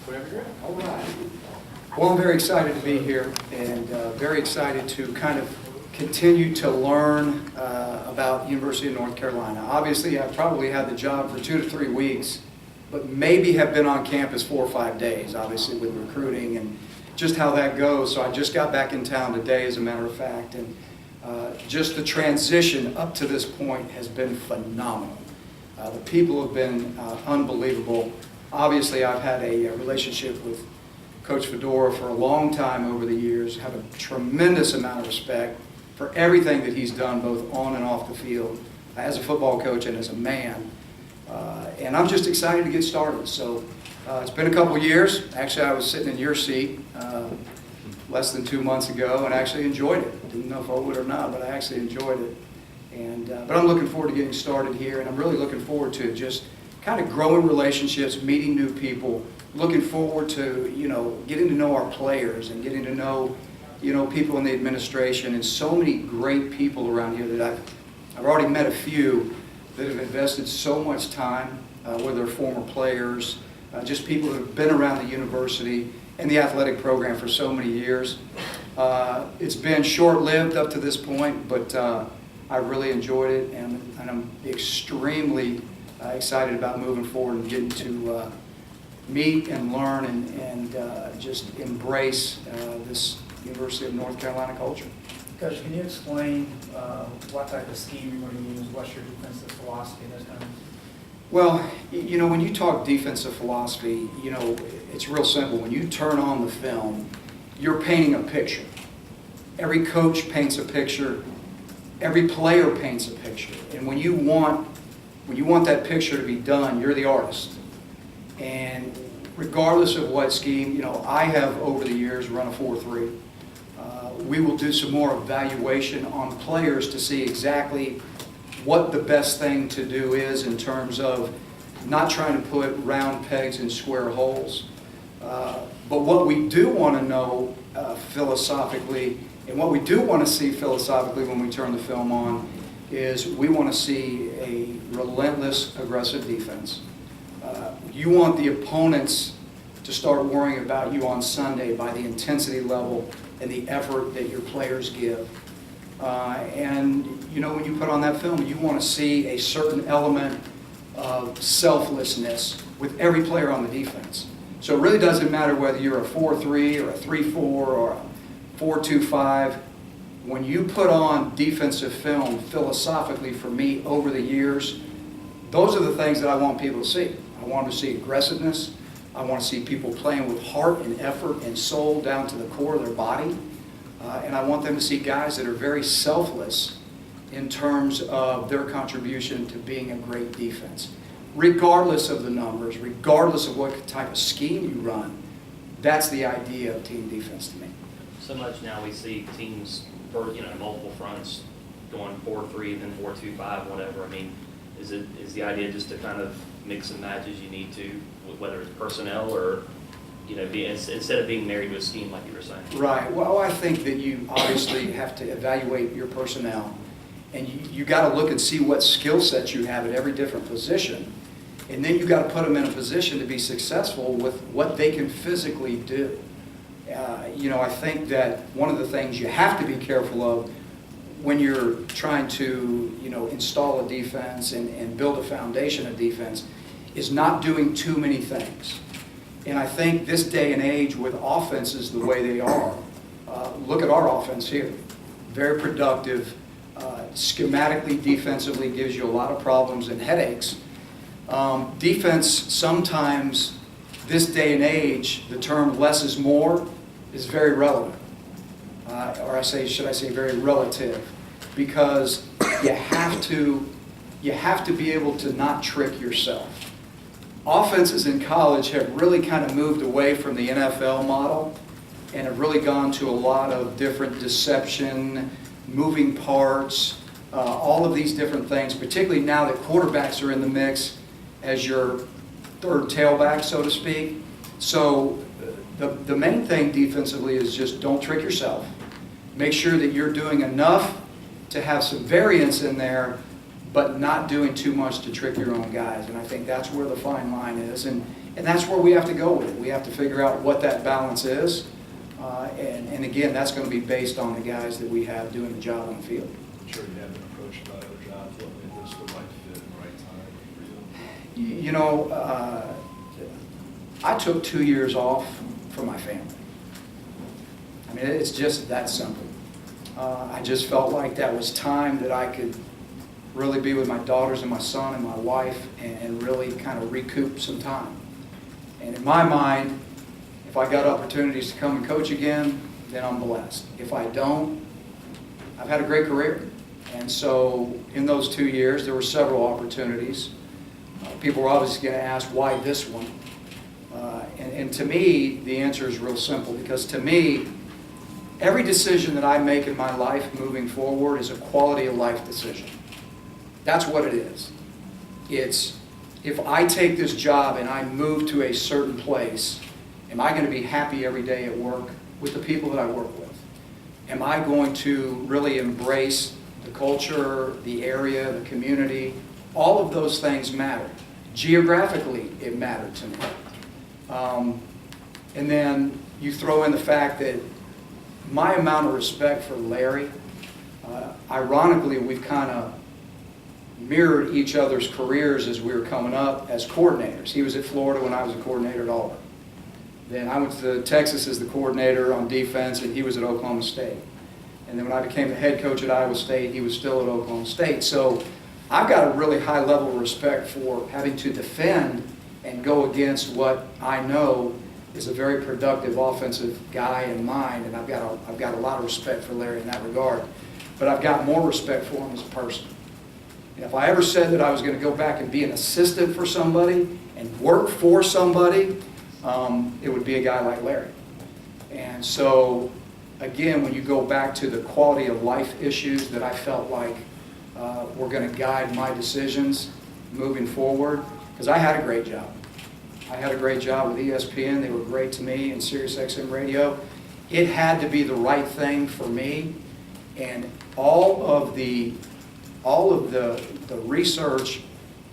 Whenever you're ready. All right. Well, I'm very excited to be here and very excited to kind of continue to learn about University of North Carolina. Obviously, I've probably had the job for 2 to 3 weeks, but maybe have been on campus 4 or 5 days, obviously with recruiting and just how that goes. So I just got back in town today, as a matter of fact, and just the transition up to this point has been phenomenal. The people have been unbelievable. Obviously, I've had a relationship with Coach Fedora for a long time over the years, have a tremendous amount of respect for everything that he's done both on and off the field as a football coach and as a man. And I'm just excited to get started. So it's been a couple years. Actually, I was sitting in your seat less than 2 months ago and actually enjoyed it. Didn't know if I would or not, but I actually enjoyed it. And but I'm looking forward to getting started here, and I'm really looking forward to just kind of growing relationships, meeting new people, looking forward to, getting to know our players and getting to know, people in the administration and so many great people around here that I've already met a few that have invested so much time, whether they're former players, just people that have been around the university and the athletic program for so many years. It's been short-lived up to this point, but I really enjoyed it, and I'm extremely excited about moving forward and getting to meet and learn and just embrace this University of North Carolina culture. Coach, can you explain what type of scheme you're going to use, what's your defensive philosophy, and those kind of things? Well, when you talk defensive philosophy, it's real simple. When you turn on the film, you're painting a picture. Every coach paints a picture. Every player paints a picture. And when you want that picture to be done, you're the artist. And regardless of what scheme, I have over the years run a 4-3. We will do some more evaluation on players to see exactly what the best thing to do is in terms of not trying to put round pegs in square holes. But what we do want to know philosophically, and what we do want to see philosophically when we turn the film on, is we want to see a relentless, aggressive defense. You want the opponents to start worrying about you on Sunday by the intensity level and the effort that your players give. And when you put on that film, you want to see a certain element of selflessness with every player on the defense. So it really doesn't matter whether you're a 4-3 or a 3-4 or a 4-2-5. When you put on defensive film, philosophically for me over the years, those are the things that I want people to see. I want to see aggressiveness. I want to see people playing with heart and effort and soul down to the core of their body. And I want them to see guys that are very selfless in terms of their contribution to being a great defense. Regardless of the numbers, regardless of what type of scheme you run, that's the idea of team defense to me. So much now we see teams for multiple fronts going 4-3, then 4-2-5, whatever. I mean, is the idea just to kind of mix and match as you need to, whether it's personnel or instead of being married to a scheme like you were saying? Right. Well, I think that you obviously have to evaluate your personnel, and you got to look and see what skill sets you have at every different position, and then you got to put them in a position to be successful with what they can physically do. I think that one of the things you have to be careful of when you're trying to, install a defense and build a foundation of defense is not doing too many things. And I think this day and age with offenses the way they are, look at our offense here. Very productive, schematically, defensively gives you a lot of problems and headaches. Defense, sometimes this day and age, the term less is more is very relevant. Should I say very relative, because you have to be able to not trick yourself. Offenses in college have really kind of moved away from the NFL model and have really gone to a lot of different deception, moving parts, all of these different things, particularly now that quarterbacks are in the mix as your third tailback, so to speak. So the main thing defensively is just don't trick yourself. Make sure that you're doing enough to have some variance in there, but not doing too much to trick your own guys. And I think that's where the fine line is. And And that's where we have to go with it. We have to figure out what that balance is. And again, that's going to be based on the guys that we have doing the job on the field. I'm sure you have been approached by other jobs. What made this the right fit and the right time for you? You know, I took 2 years off for my family. I mean, it's just that simple. I just felt like that was time that I could really be with my daughters and my son and my wife and really kind of recoup some time. And in my mind, if I got opportunities to come and coach again, then I'm blessed. If I don't, I've had a great career. And so in those 2 years, there were several opportunities. People were obviously going to ask, why this one? And to me, the answer is real simple, because to me, every decision that I make in my life moving forward is a quality of life decision. That's what it is. It's, if I take this job and I move to a certain place, am I going to be happy every day at work with the people that I work with? Am I going to really embrace the culture, the area, the community? All of those things matter. Geographically, it mattered to me. And then you throw in the fact that my amount of respect for Larry, ironically, we've kind of mirrored each other's careers as we were coming up as coordinators. He was at Florida when I was a coordinator at Auburn. Then I went to Texas as the coordinator on defense, and he was at Oklahoma State. And then when I became the head coach at Iowa State, he was still at Oklahoma State. So I've got a really high level of respect for having to defend and go against what I know is a very productive offensive guy in mind, and I've got a lot of respect for Larry in that regard. But I've got more respect for him as a person. And if I ever said that I was going to go back and be an assistant for somebody and work for somebody, it would be a guy like Larry. And so, again, when you go back to the quality of life issues that I felt like were going to guide my decisions moving forward, because I had a great job. I had a great job with ESPN. They were great to me, and SiriusXM Radio. It had to be the right thing for me, and all of the research,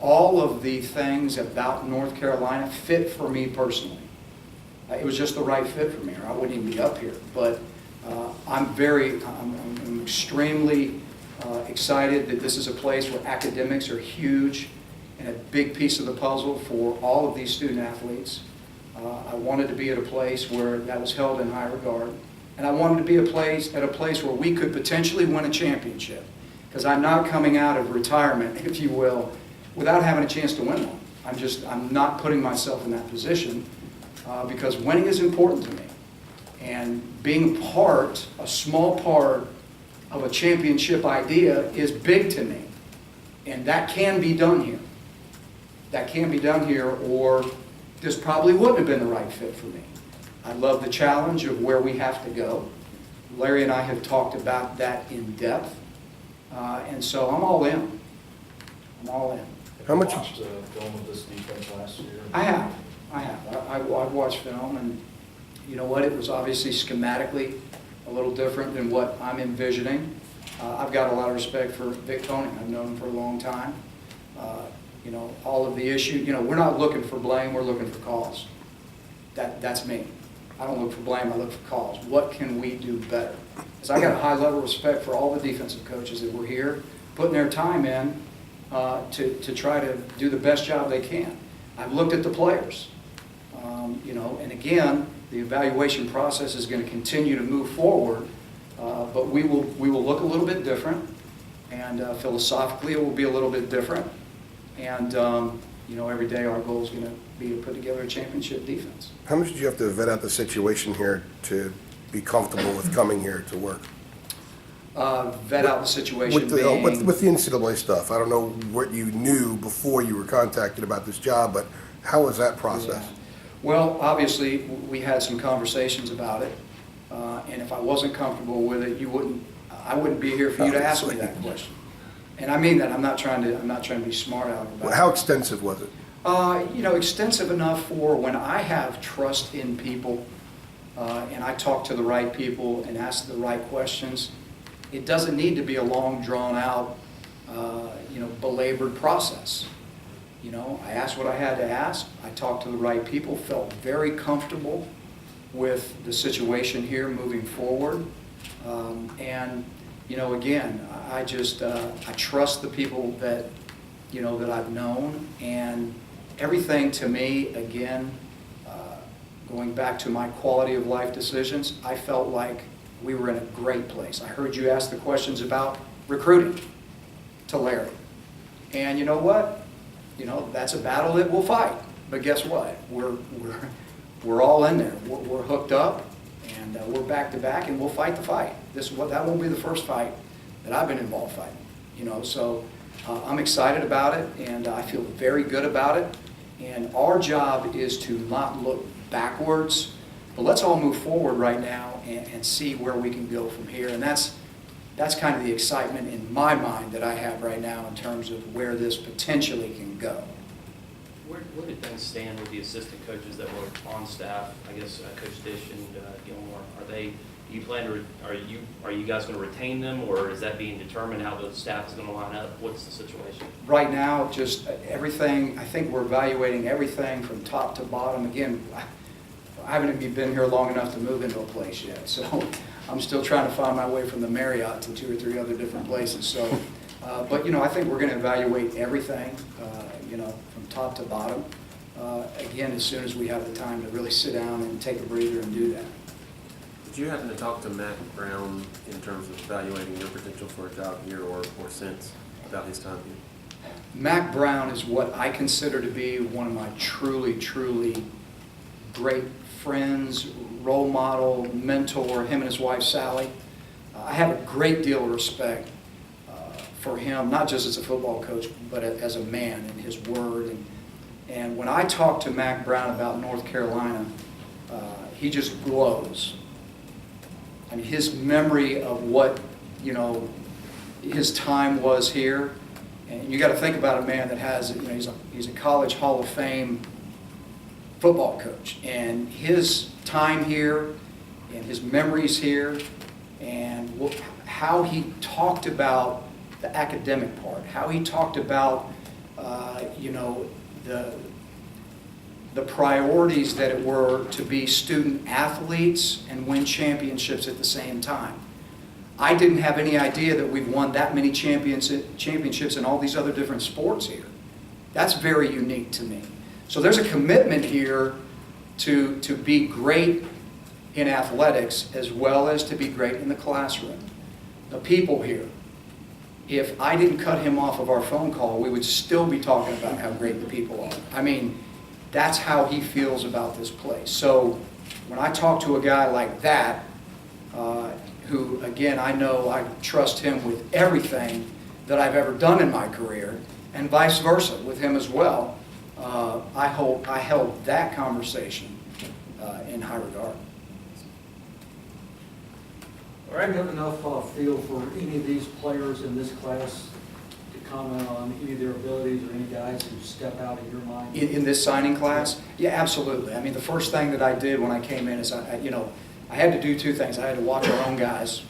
all of the things about North Carolina fit for me personally. It was just the right fit for me, or I wouldn't even be up here. But I'm extremely excited that this is a place where academics are huge and a big piece of the puzzle for all of these student athletes. I wanted to be at a place where that was held in high regard. And I wanted to be at a place where we could potentially win a championship. Because I'm not coming out of retirement, if you will, without having a chance to win one. I'm not putting myself in that position because winning is important to me. And being a small part of a championship idea is big to me. And that can be done here. That can be done here, or this probably wouldn't have been the right fit for me. I love the challenge of where we have to go. Larry and I have talked about that in depth. And so I'm all in. I'm all in. How much watched film of this defense last year? I have. I've watched film, and you know what? It was obviously schematically a little different than what I'm envisioning. I've got a lot of respect for Vic Koenig. I've known him for a long time. You know, all of the issues, you know, we're not looking for blame, we're looking for cause. That's me. I don't look for blame, I look for cause. What can we do better? Because I got a high level of respect for all the defensive coaches that were here, putting their time in to try to do the best job they can. I've looked at the players. You know, and again, the evaluation process is going to continue to move forward, but we will look a little bit different, and philosophically it will be a little bit different. And you know, every day our goal is going to be to put together a championship defense. How much did you have to vet out the situation here to be comfortable with coming here to work? Vet out the situation with the NCAA stuff. I don't know what you knew before you were contacted about this job, but how was that process? Yeah. Well, obviously, we had some conversations about it, and if I wasn't comfortable with it, I wouldn't be here for you to ask me that question. And I mean that. I'm not trying to be smart out about it. How extensive was it? You know, extensive enough for when I have trust in people, and I talk to the right people and ask the right questions. It doesn't need to be a long, drawn-out, you know, belabored process. You know, I asked what I had to ask. I talked to the right people, felt very comfortable with the situation here moving forward. And, you know, again, I just, I trust the people that, you know, that I've known. And everything to me, again, going back to my quality of life decisions, I felt like we were in a great place. I heard you ask the questions about recruiting to Larry. And you know what? You know, that's a battle that we'll fight. But guess what? We're all in there. We're hooked up, and we're back to back, and we'll fight the fight. That won't be the first fight that I've been involved fighting. You know, so I'm excited about it, and I feel very good about it. And our job is to not look backwards, but let's all move forward right now and see where we can go from here. And that's kind of the excitement in my mind that I have right now in terms of where this potentially can go. Where did things stand with the assistant coaches that were on staff? I guess Coach Dish and Gilmore. Are you guys going to retain them, or is that being determined how the staff is going to line up? What's the situation? Right now, just everything. I think we're evaluating everything from top to bottom. Again, I haven't even been here long enough to move into a place yet, so I'm still trying to find my way from the Marriott to 2 or 3 other different places. So, but you know, I think we're going to evaluate everything, you know, from top to bottom. Again, as soon as we have the time to really sit down and take a breather and do that. Did you happen to talk to Mack Brown in terms of evaluating your potential for a job here or since about his time here? Mack Brown is what I consider to be one of my truly, truly great friends, role model, mentor, him and his wife Sally. I have a great deal of respect for him, not just as a football coach, but as a man and his word. And when I talk to Mack Brown about North Carolina, he just glows. I mean, his memory of what, you know, his time was here. And you got to think about a man that has, you know, he's a college Hall of Fame football coach. And his time here and his memories here and how he talked about the academic part, how he talked about, you know, the priorities that it were to be student athletes and win championships at the same time. I didn't have any idea that we've won that many championships in all these other different sports here. That's very unique to me. So there's a commitment here to be great in athletics as well as to be great in the classroom. The people here, if I didn't cut him off of our phone call, we would still be talking about how great the people are. I mean, that's how he feels about this place. So when I talk to a guy like that, who, again, I know I trust him with everything that I've ever done in my career, and vice versa with him as well, I held that conversation in high regard. Do you have enough feel for any of these players in this class to comment on any of their abilities or any guys who step out in your mind? In this signing class? Yeah, absolutely. I mean, the first thing that I did when I came in is, I had to do 2 things. I had to watch our own guys.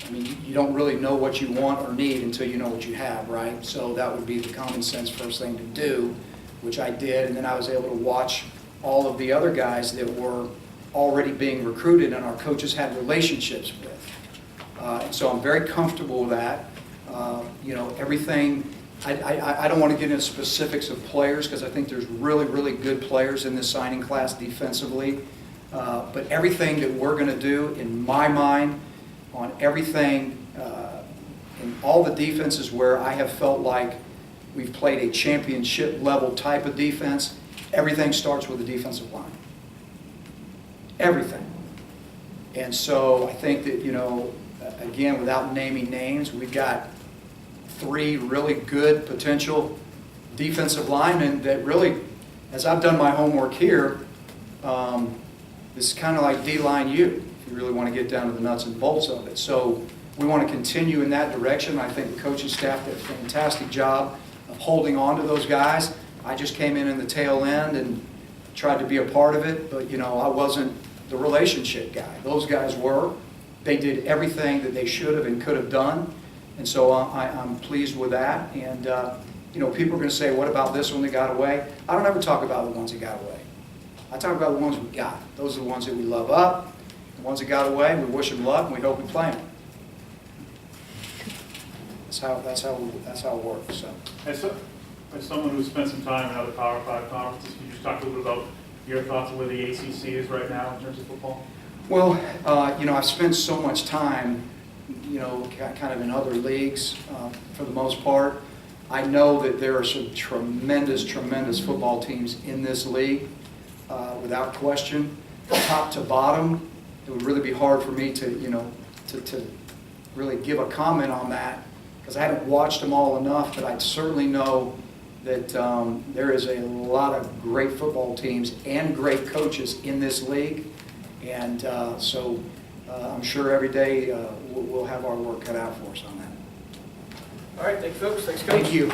I mean, you don't really know what you want or need until you know what you have, right? So that would be the common sense first thing to do, which I did. And then I was able to watch all of the other guys that were already being recruited and our coaches had relationships with. And so I'm very comfortable with that. Everything, I don't want to get into specifics of players because I think there's really, really good players in this signing class defensively. But everything that we're going to do, in my mind, on everything, in all the defenses where I have felt like we've played a championship level type of defense, everything starts with the defensive line. Everything. And so I think that, again, without naming names, we've got 3 really good potential defensive linemen that really, as I've done my homework here, this is kind of like D-line U, if you really want to get down to the nuts and bolts of it. So we want to continue in that direction. I think the coaching staff did a fantastic job of holding on to those guys. I just came in the tail end and tried to be a part of it, but I wasn't the relationship guy. Those guys were. They did everything that they should have and could have done, and so I'm pleased with that. And you know, people are going to say, what about this one that got away? I don't ever talk about the ones that got away. I talk about the ones we got. Those are the ones that we love up. The ones that got away, we wish them luck and we hope we play them. That's how it works. So. As someone who's spent some time in other Power 5 conferences, can you just talk a little bit about your thoughts on where the ACC is right now in terms of football? Well, you know, I've spent so much time, you know, kind of in other leagues for the most part. I know that there are some tremendous football teams in this league, without question. Top to bottom, it would really be hard for me to, you know, to really give a comment on that because I haven't watched them all enough, but I certainly know that there is a lot of great football teams and great coaches in this league. And so I'm sure every day we'll have our work cut out for us on that. All right, thank you, folks. Thanks, Coach. Thank you.